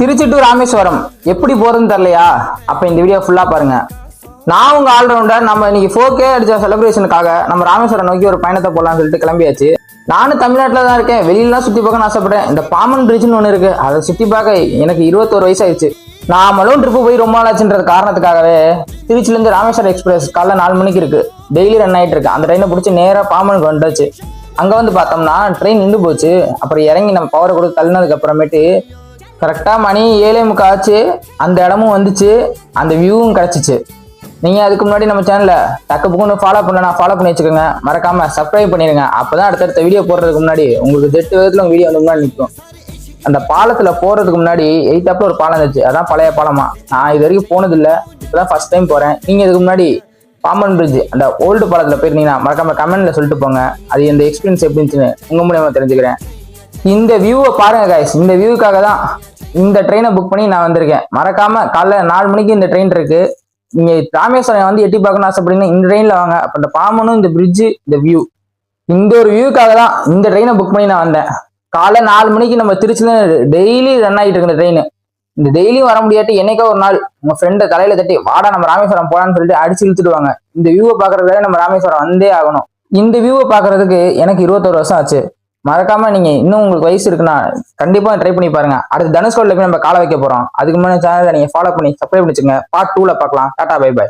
Trichy to Rameswaram எப்படி போறதுன்னு தெரியலையா? அப்ப இந்த வீடியோ ஃபுல்லா பாருங்க. நான் உங்க ஆல்ரவுண்டர். நம்ம இன்னைக்கு 4K அடிச்ச செலிப்ரேஷனுக்காக நம்ம ராமேஸ்வரம் நோக்கி ஒரு பயணத்தை போடலாம்னு சொல்லிட்டு கிளம்பியாச்சு. நானும் தமிழ்நாட்டில் தான் இருக்கேன். வெளியிலாம் சுத்தி பார்க்க ஆசைப்பட்டேன். இந்த பாமன் பிரிட்ஜ்னு ஒன்று இருக்கு, அதை சுத்தி பார்க்க எனக்கு 21 வயசு ஆயிடுச்சு. நாமளும் ட்ரிப்பு போய் ரொம்ப நாளாச்சுன்றது காரணத்துக்காகவே திருச்சிலேருந்து ராமேஸ்வரம் எக்ஸ்பிரஸ் காலைல 4 மணிக்கு இருக்கு, டெய்லி ரன் ஆயிட்டு இருக்கு. அந்த ட்ரெயினை பிடிச்சி நேராக பாமனுக்கு வந்துச்சு. அங்கே வந்து பார்த்தோம்னா ட்ரெயின் நின்று போச்சு. அப்புறம் இறங்கி நம்ம பவரை கொடுத்து தள்ளினதுக்கு அப்புறமேட்டு கரெக்டாக மணி 7:45 ஆச்சு. அந்த இடமும் வந்துச்சு, அந்த வியூவும் கிடச்சிச்சு. நீங்கள் அதுக்கு முன்னாடி நம்ம சேனலை டக்கு புக்குன்னு ஃபாலோ பண்ணி வச்சுக்கோங்க. மறக்காம சப்ஸ்கிரைப் பண்ணிடுங்க. அப்போதான் அடுத்தடுத்த வீடியோ போடுறதுக்கு முன்னாடி உங்களுக்கு 8 விதத்தில் உங்கள் வீடியோ வந்து முன்னாடி நிற்கும். அந்த பாலத்தில் போகிறதுக்கு முன்னாடி எயித்தாப்பில் ஒரு பாலம் இருந்துச்சு, அதான் பழைய பாலமா. நான் இது வரைக்கும் போனதில்லை, இப்போதான் ஃபர்ஸ்ட் டைம் போகிறேன். நீங்கள் இதுக்கு முன்னாடி பாம்பன் பிரிட்ஜ் அந்த ஓல்டு பாலத்தில் போயிருந்தீங்கன்னா மறக்காம கமெண்ட்ல சொல்லிட்டு போங்க. அது இந்த எக்ஸ்பீரியன்ஸ் எப்படி இருந்துச்சுன்னு உங்க மூலியமா தெரிஞ்சுக்கிறேன். இந்த வியூவை பாருங்க கைஸ். இந்த வியூக்காக தான் இந்த ட்ரெயினை புக் பண்ணி நான் வந்திருக்கேன். மறக்காம காலைல 4 மணிக்கு இந்த ட்ரெயின் இருக்கு. நீங்க ராமேஸ்வரம் வந்து எட்டி பார்க்கணும்னு ஆசைப்படுறீங்கன்னா இந்த ட்ரெயின்ல வாங்க. அப்ப இந்த பாம்பனும் இந்த பிரிட்ஜு இந்த வியூ, இந்த ஒரு வியூக்காக தான் இந்த ட்ரெயினை புக் பண்ணி நான் வந்தேன். காலைல 4 மணிக்கு நம்ம திருச்சியில டெய்லி ரன் ஆகிட்டு இருக்கு இந்த ட்ரெயின். இந்த டெய்லியும் வர முடியாட்டி என்னைக்கோ ஒரு நாள் உங்க ஃப்ரெண்டை தலையில தட்டி வாடா நம்ம ராமேஸ்வரம் போலான்னு சொல்லிட்டு அடிச்சு இழுத்துடுவாங்க. இந்த வியூவை பாக்குறதுக்காக நம்ம ராமேஸ்வரம் வந்தே ஆகணும். இந்த வியூவை பாக்குறதுக்கு எனக்கு 21 வருஷம் ஆச்சு. மறக்காம நீங்க இன்னும் உங்களுக்கு வயசு இருக்குன்னா கண்டிப்பா ட்ரை பண்ணி பாருங்க. அடுத்து தனுஷ்கோடில போய் நம்ம காலை வைக்க போறோம். அதுக்கு முன்னாடி சேனலை நீங்க ஃபாலோ பண்ணி சப்ஸ்கிரைப் பண்ணிச்சுங்க. பார்ட் 2ல பார்க்கலாம். Tata bye by.